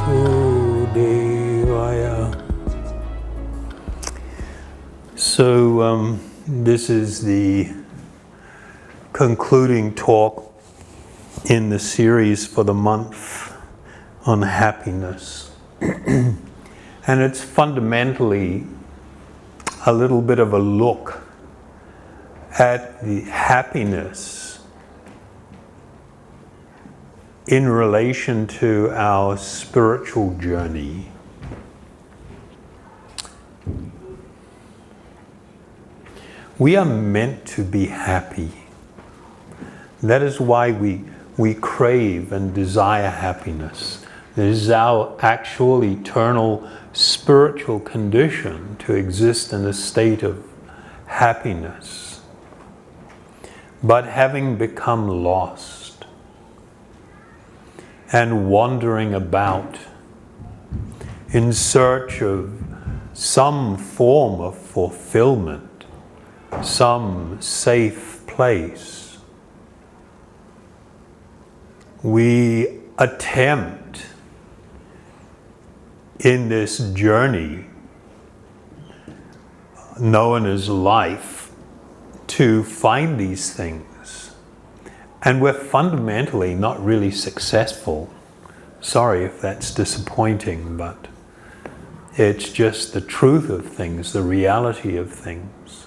Vasudevaya. So this is the concluding talk in the series for the month on happiness. And it's fundamentally a little bit of a look at the happiness in relation to our spiritual journey. We are meant to be happy. That is why we crave and desire happiness. It is our actual eternal spiritual condition to exist in a state of happiness. But having become lost and wandering about in search of some form of fulfillment, some safe place, we attempt in this journey known as life to find these things. And we're fundamentally not really successful. Sorry if that's disappointing, but it's just the truth of things, the reality of things.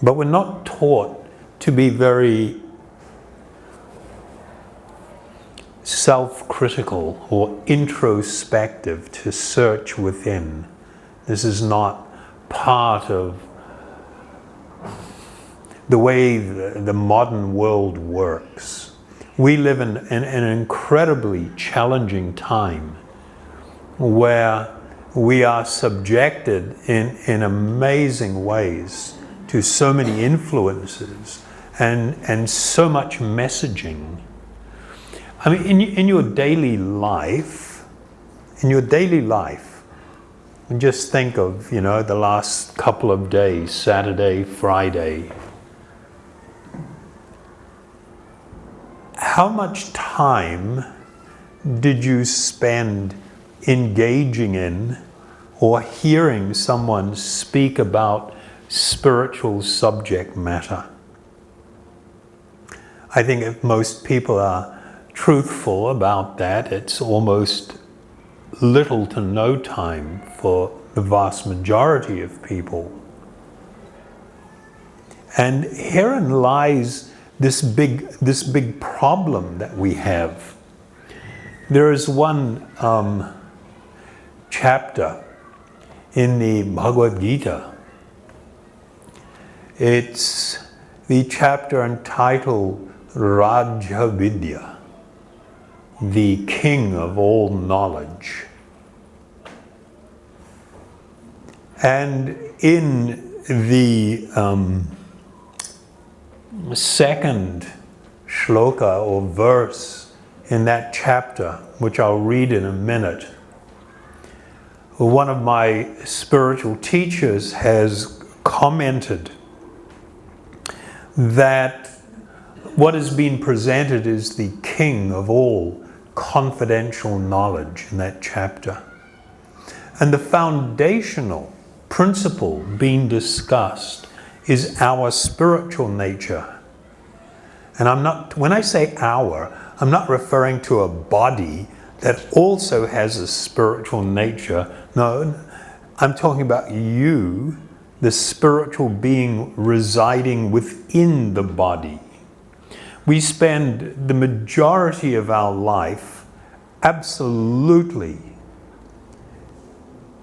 But we're not taught to be very self-critical or introspective, to search within. This is not part of the way the modern world works. We live in an incredibly challenging time where we are subjected in amazing ways to so many influences and so much messaging. I mean, in your daily life, just think of, the last couple of days, Saturday, Friday. How much time did you spend engaging in or hearing someone speak about spiritual subject matter? I think if most people are truthful about that, it's almost little to no time for the vast majority of people. And herein lies this big problem that we have. There is one chapter in the Bhagavad-gita. It's the chapter entitled Raja Vidya, the king of all knowledge. And in the second shloka or verse in that chapter, which I'll read in a minute, one of my spiritual teachers has commented that what is being presented is the king of all confidential knowledge in that chapter. And the foundational principle being discussed is our spiritual nature. And when I say our, I'm not referring to a body that also has a spiritual nature. No, I'm talking about you, the spiritual being residing within the body. We spend the majority of our life absolutely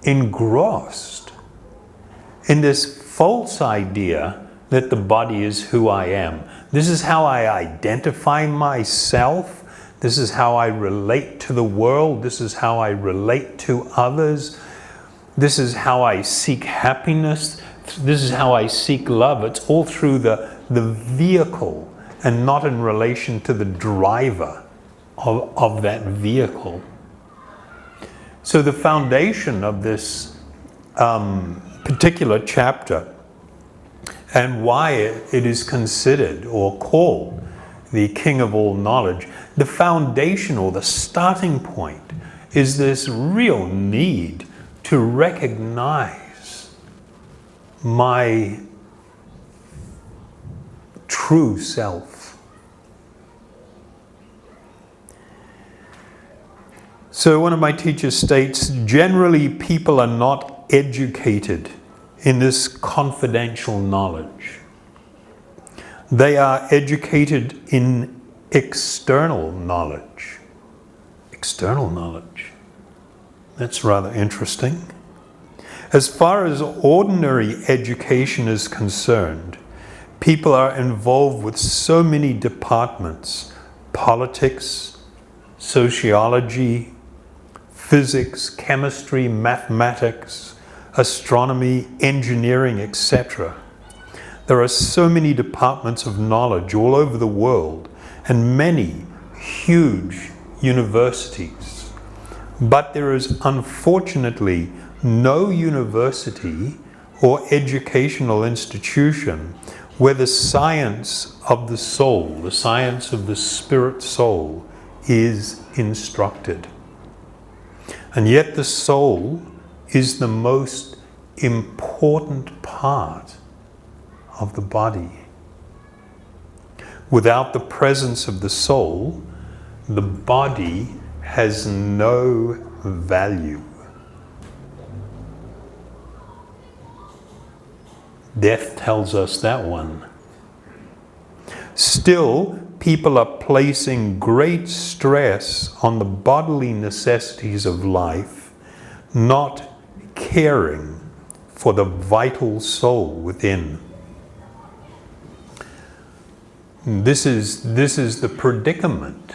engrossed in this false idea that the body is who I am. This is how I identify myself. This is how I relate to the world. This is how I relate to others. This is how I seek happiness. This is how I seek love. It's all through the vehicle and not in relation to the driver of that vehicle. So the foundation of this particular chapter and why it is considered or called the king of all knowledge, the foundation or the starting point is this real need to recognize my true self. So one of my teachers states, generally people are not educated in this confidential knowledge. They are educated in external knowledge. External knowledge. That's rather interesting. As far as ordinary education is concerned, people are involved with so many departments: politics, sociology, physics, chemistry, mathematics, astronomy, engineering, etc. There are so many departments of knowledge all over the world and many huge universities. But there is unfortunately no university or educational institution where the science of the soul, the science of the spirit soul, is instructed. And yet the soul is the most important part of the body. Without the presence of the soul, the body has no value. Death tells us that one. Still, people are placing great stress on the bodily necessities of life, not caring for the vital soul within. This is the predicament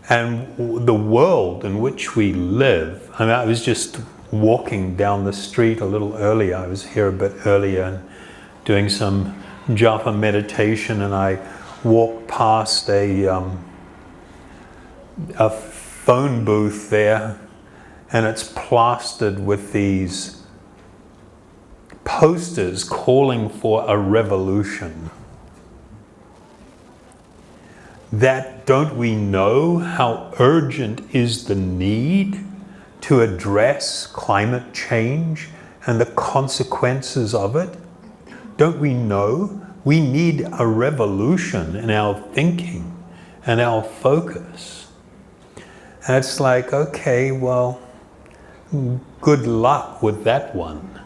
and the world in which we live. I mean, I was just walking down the street a little earlier. I was here a bit earlier and doing some japa meditation, and I walked past a phone booth there, and it's plastered with these posters calling for a revolution. That, don't we know how urgent is the need to address climate change and the consequences of it? Don't we know we need a revolution in our thinking and our focus? And it's like, okay, well, good luck with that one.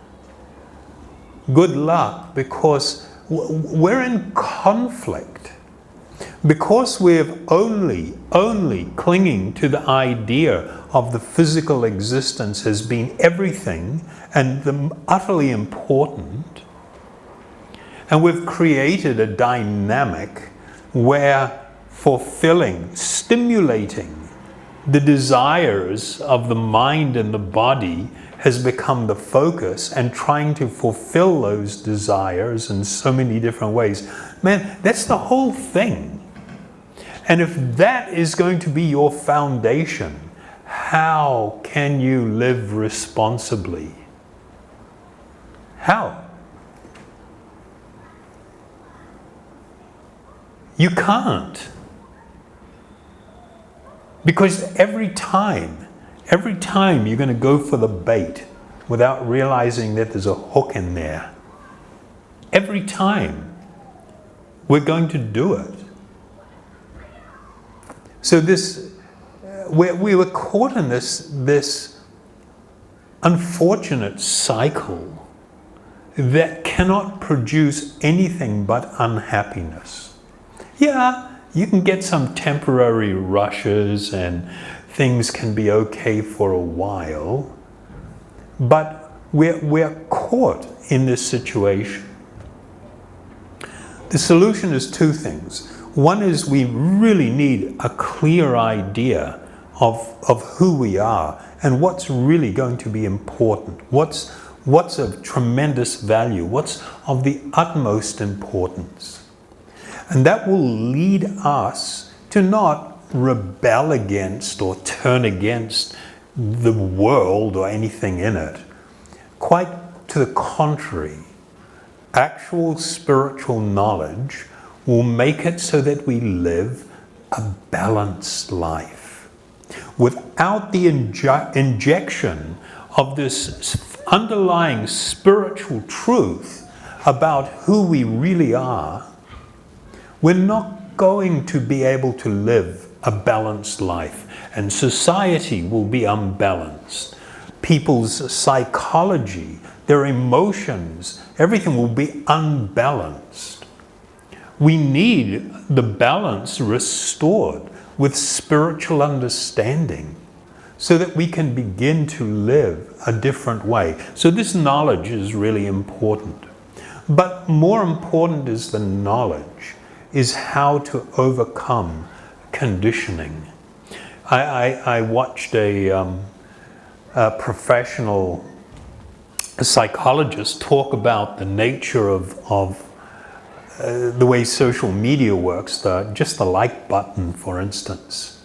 Good luck, because we're in conflict. Because we're only clinging to the idea of the physical existence as being everything and the utterly important, and we've created a dynamic where fulfilling, stimulating the desires of the mind and the body has become the focus, and trying to fulfill those desires in so many different ways. Man, that's the whole thing. And if that is going to be your foundation, how can you live responsibly? How? You can't. Because every time you're going to go for the bait without realizing that there's a hook in there, every time we're going to do it. So we were caught in this unfortunate cycle that cannot produce anything but unhappiness. Yeah, you can get some temporary rushes and things can be okay for a while, but we're caught in this situation. The solution is two things. One is we really need a clear idea of who we are and what's really going to be important, what's of tremendous value, what's of the utmost importance. And that will lead us to not rebel against or turn against the world or anything in it. Quite to the contrary, actual spiritual knowledge will make it so that we live a balanced life without the injection of this underlying spiritual truth about who we really are. We're not going to be able to live a balanced life, and society will be unbalanced. People's psychology, their emotions, everything will be unbalanced. We need the balance restored with spiritual understanding so that we can begin to live a different way. So this knowledge is really important. But more important is the knowledge, is how to overcome conditioning. I watched a professional psychologist talk about the nature of the way social media works, just the like button, for instance.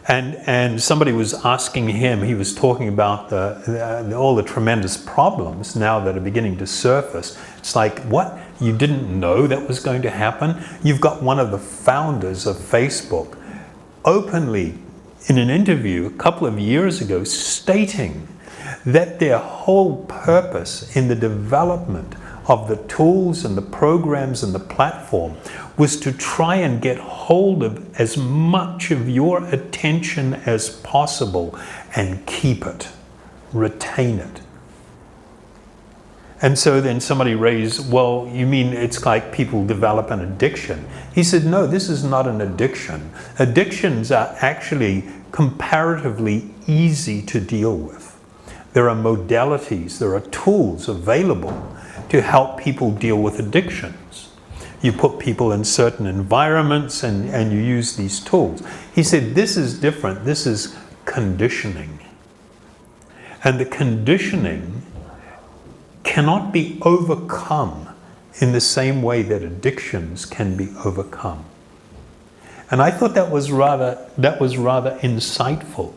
And somebody was asking him, he was talking about all the tremendous problems now that are beginning to surface. It's like, what? You didn't know that was going to happen? You've got one of the founders of Facebook openly in an interview a couple of years ago stating that their whole purpose in the development of the tools and the programs and the platform was to try and get hold of as much of your attention as possible and keep it, retain it. And so then somebody raised, well, you mean it's like people develop an addiction? He said, no, this is not an addiction. Addictions are actually comparatively easy to deal with. There are modalities, there are tools available to help people deal with addictions. You put people in certain environments and you use these tools. He said, this is different. This is conditioning. And the conditioning cannot be overcome in the same way that addictions can be overcome. And I thought that was rather insightful.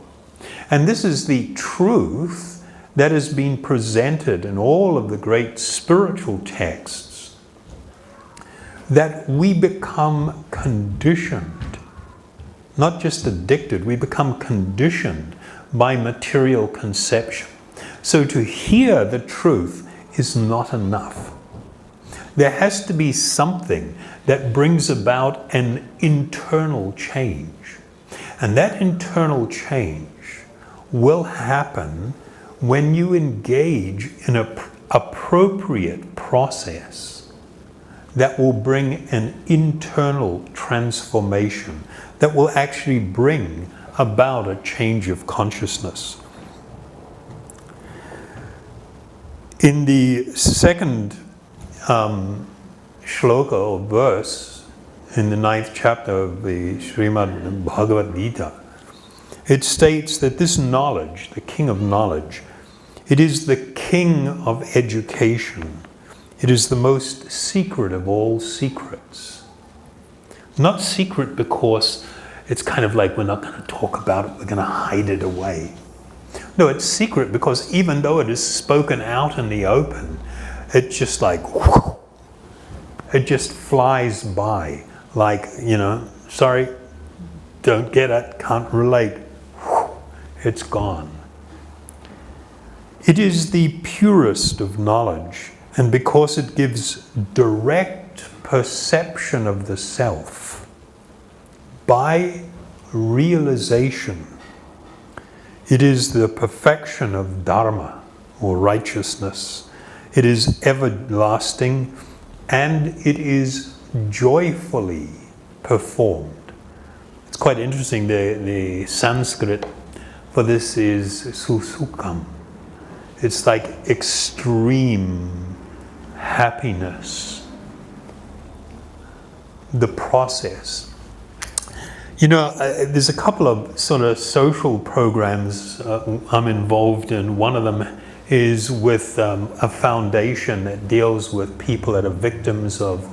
And this is the truth that has been presented in all of the great spiritual texts, that we become conditioned, not just addicted, we become conditioned by material conception. So to hear the truth is not enough. There has to be something that brings about an internal change. And that internal change will happen when you engage in an appropriate process that will bring an internal transformation, that will actually bring about a change of consciousness. In the second shloka or verse in the 9th chapter of the Srimad Bhagavad-gita, it states that this knowledge, the king of knowledge, it is the king of education. It is the most secret of all secrets. Not secret because it's kind of like we're not going to talk about it, we're going to hide it away. No, it's secret because even though it is spoken out in the open, it's just like, whoosh, it just flies by. Like, sorry, don't get it, can't relate. Whoosh, it's gone. It is the purest of knowledge, and because it gives direct perception of the self by realization, it is the perfection of dharma, or righteousness. It is everlasting, and it is joyfully performed. It's quite interesting, the Sanskrit for this is susukam. It's like extreme happiness. The process. There's a couple of sort of social programs I'm involved in. One of them is with a foundation that deals with people that are victims of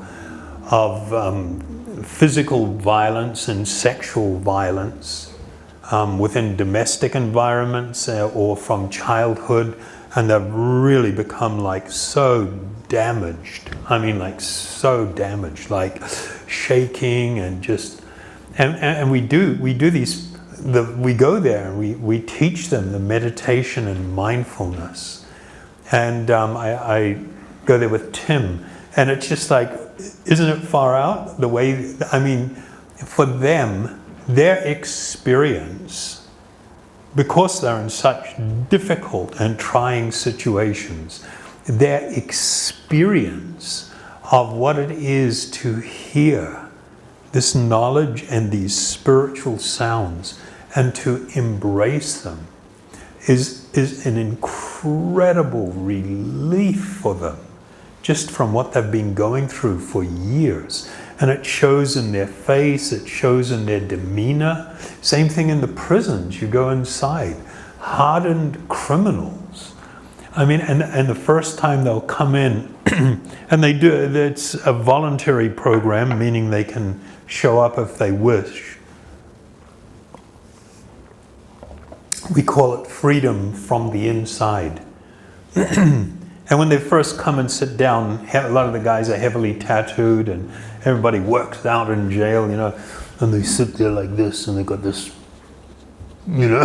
physical violence and sexual violence within domestic environments or from childhood. and they've really become like so damaged. I mean, like so damaged, like shaking and just, and we do these, we go there and we teach them the meditation and mindfulness. And I go there with Tim, and it's just like, isn't it far out? The way, I mean, for them, their experience, because they're in such difficult and trying situations, their experience of what it is to hear this knowledge and these spiritual sounds and to embrace them is an incredible relief for them, just from what they've been going through for years. And it shows in their face, it shows in their demeanor. Same thing in the prisons. You go inside, hardened criminals. I mean, and the first time they'll come in, and they do, it's a voluntary program, meaning they can show up if they wish. We call it freedom from the inside. And when they first come and sit down, a lot of the guys are heavily tattooed, and everybody works out in jail, you know, and they sit there like this, and they got this, you know,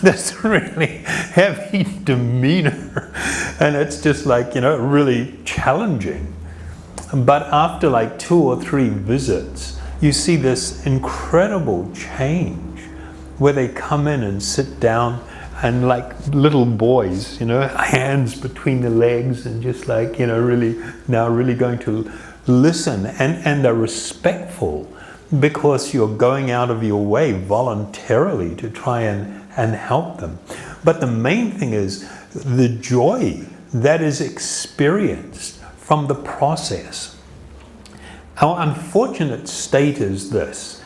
this really heavy demeanor, and it's just like, you know, really challenging. But after like 2 or 3 visits, you see this incredible change where they come in and sit down and like little boys, you know, hands between the legs and just like, you know, really now really going to listen, and they're respectful because you're going out of your way voluntarily to try and help them. But the main thing is the joy that is experienced from the process. Our unfortunate state is this: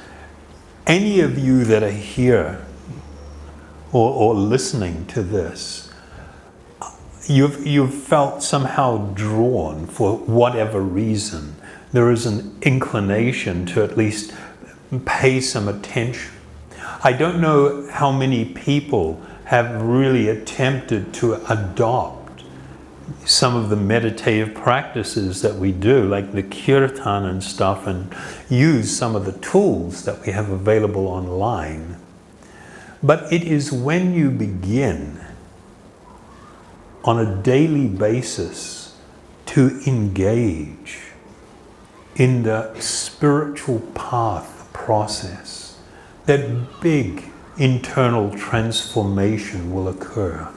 any of you that are here or listening to this, you've felt somehow drawn, for whatever reason, there is an inclination to at least pay some attention. I don't know how many people have really attempted to adopt some of the meditative practices that we do, like the kirtan and stuff, and use some of the tools that we have available online. But it is when you begin on a daily basis to engage in the spiritual path process that big internal transformation will occur.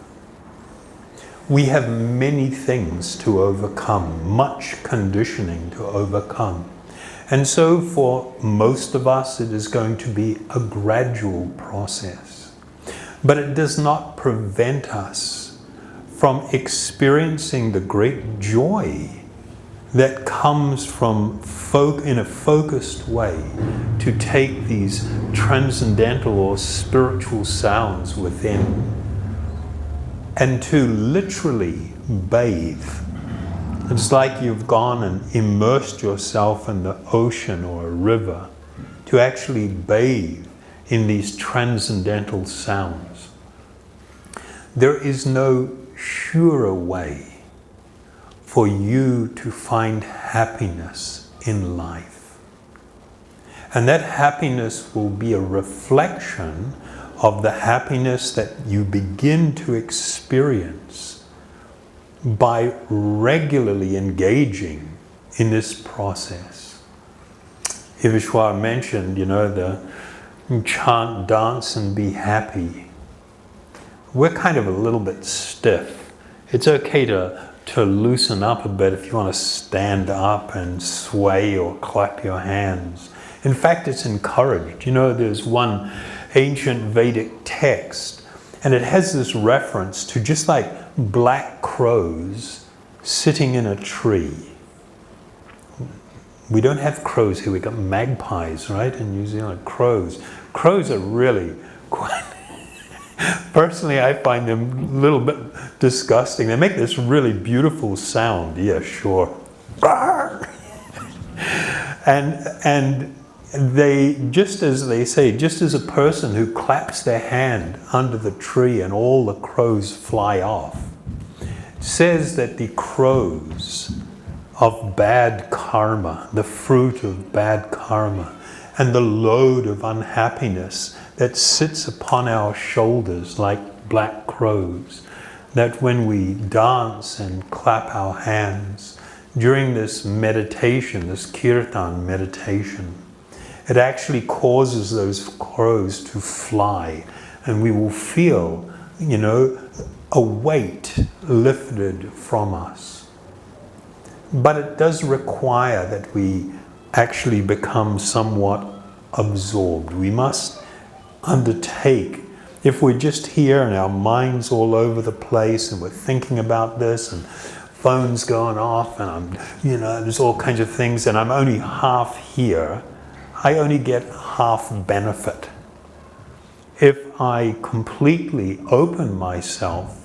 We have many things to overcome, much conditioning to overcome. And so for most of us, it is going to be a gradual process. But it does not prevent us from experiencing the great joy that comes from in a focused way to take these transcendental or spiritual sounds within and to literally bathe. It's like you've gone and immersed yourself in the ocean or a river, to actually bathe in these transcendental sounds. There is no surer way for you to find happiness in life. And that happiness will be a reflection of the happiness that you begin to experience by regularly engaging in this process. Ivishwar mentioned, you know, the chant, dance and be happy. We're kind of a little bit stiff. It's okay to loosen up a bit if you want to stand up and sway or clap your hands. In fact, it's encouraged. You know, there's one ancient Vedic text, and it has this reference to just like black crows sitting in a tree. We don't have crows here, we've got magpies, right? In New Zealand, crows. Crows are really quite... Personally, I find them a little bit disgusting. They make this really beautiful sound. Yeah, sure. And they, just as they say, just as a person who claps their hand under the tree and all the crows fly off, says that the crows of bad karma, the fruit of bad karma, and the load of unhappiness that sits upon our shoulders like black crows, that when we dance and clap our hands during this meditation, this kirtan meditation, it actually causes those crows to fly, and we will feel, a weight lifted from us. But it does require that we actually become somewhat absorbed. We must undertake. If we're just here and our mind's all over the place and we're thinking about this and phone's going off and there's all kinds of things and I'm only half here, I only get half benefit. If I completely open myself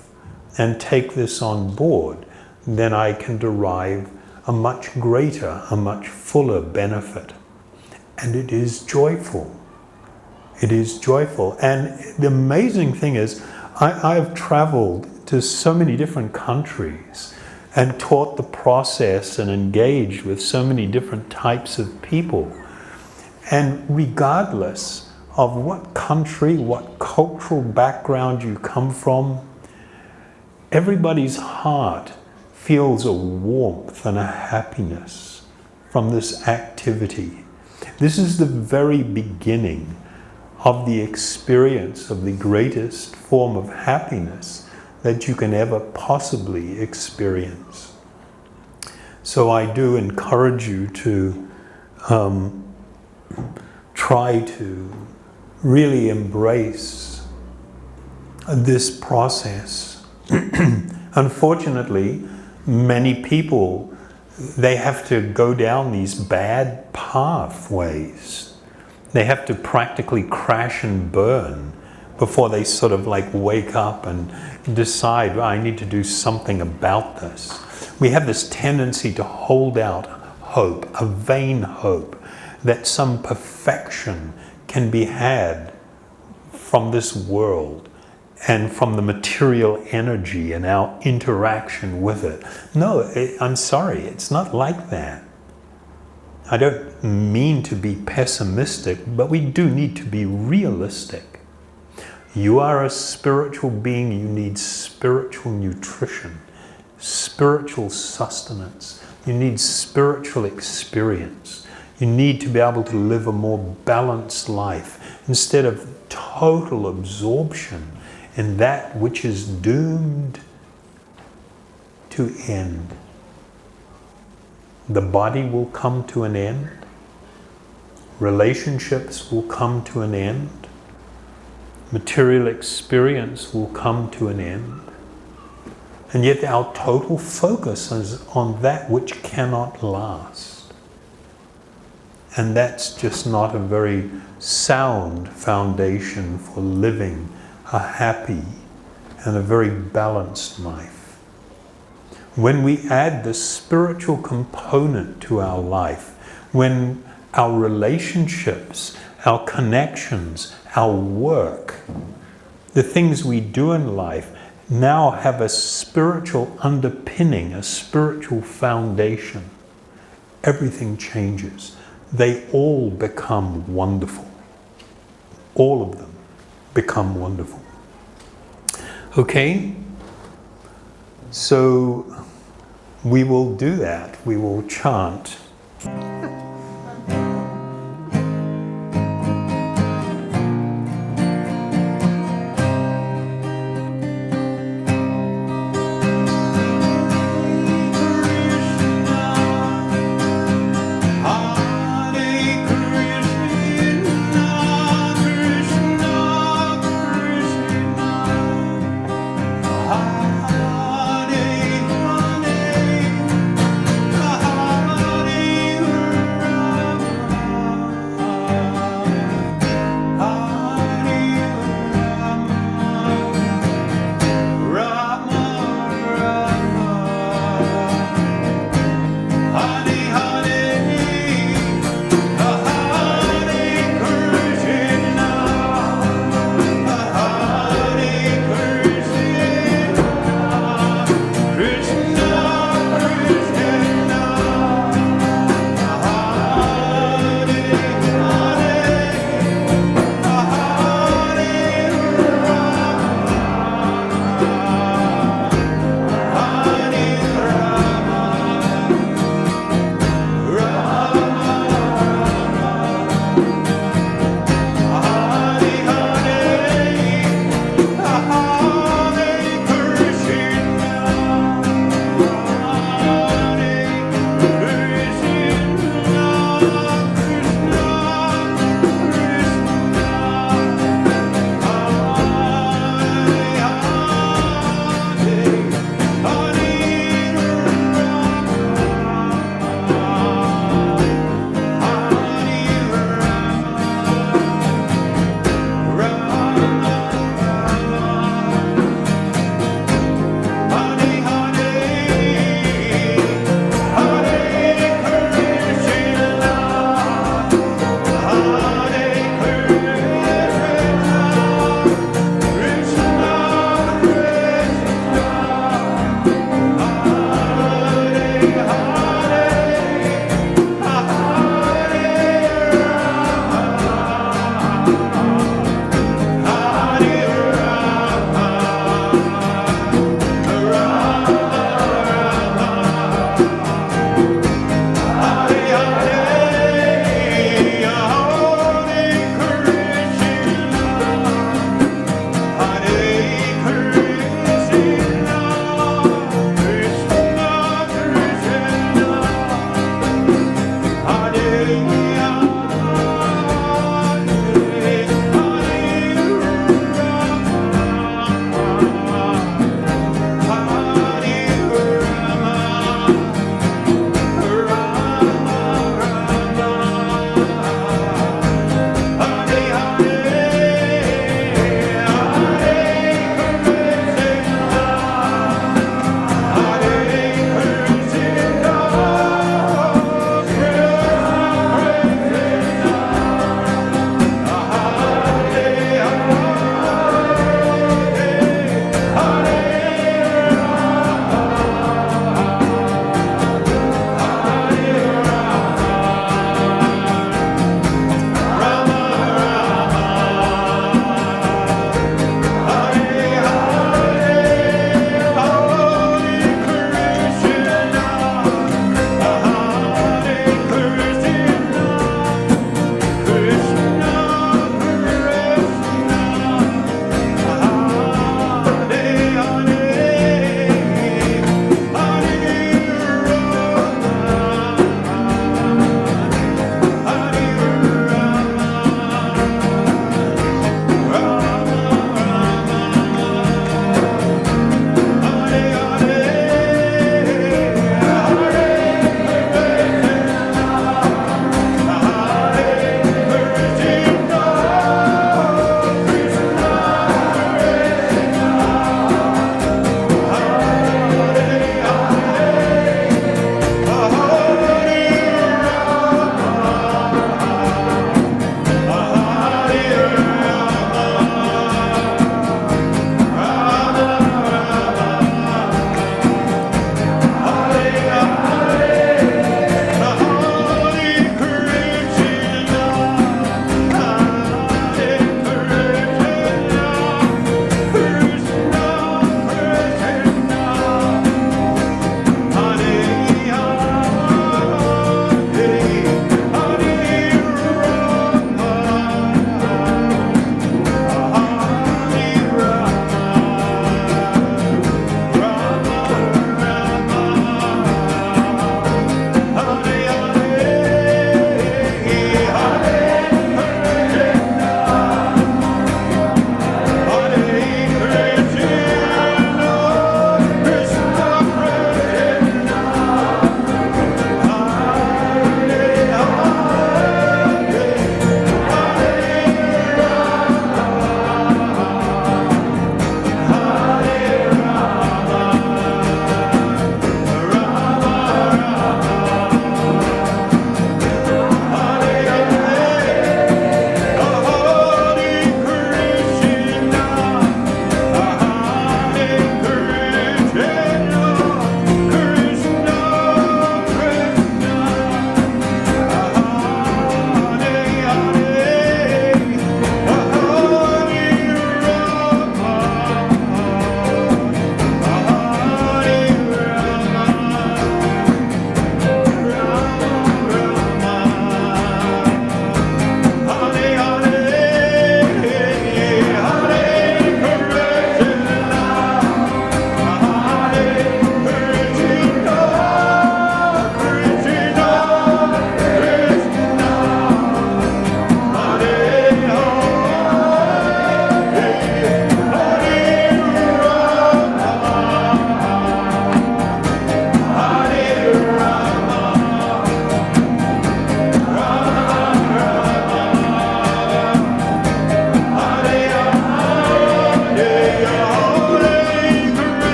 and take this on board, then I can derive a much greater, a much fuller benefit. And it is joyful. It is joyful. And the amazing thing is, I've traveled to so many different countries and taught the process and engaged with so many different types of people. And regardless of what country, what cultural background you come from, everybody's heart feels a warmth and a happiness from this activity. This is the very beginning of the experience of the greatest form of happiness that you can ever possibly experience. So I do encourage you to try to really embrace this process. Unfortunately, many people, they have to go down these bad pathways. They have to practically crash and burn before they sort of wake up and decide, well, I need to do something about this. We have this tendency to hold out hope, a vain hope, that some perfection can be had from this world and from the material energy and our interaction with it. No, I'm sorry, it's not like that. I don't mean to be pessimistic, but we do need to be realistic. You are a spiritual being, you need spiritual nutrition, spiritual sustenance, you need spiritual experience. You need to be able to live a more balanced life instead of total absorption in that which is doomed to end. The body will come to an end. Relationships will come to an end. Material experience will come to an end. And yet our total focus is on that which cannot last. And that's just not a very sound foundation for living a happy and a very balanced life. When we add the spiritual component to our life, when our relationships, our connections, our work, the things we do in life now have a spiritual underpinning, a spiritual foundation, everything changes. They all become wonderful. All of them become wonderful. Okay? So we will do that. We will chant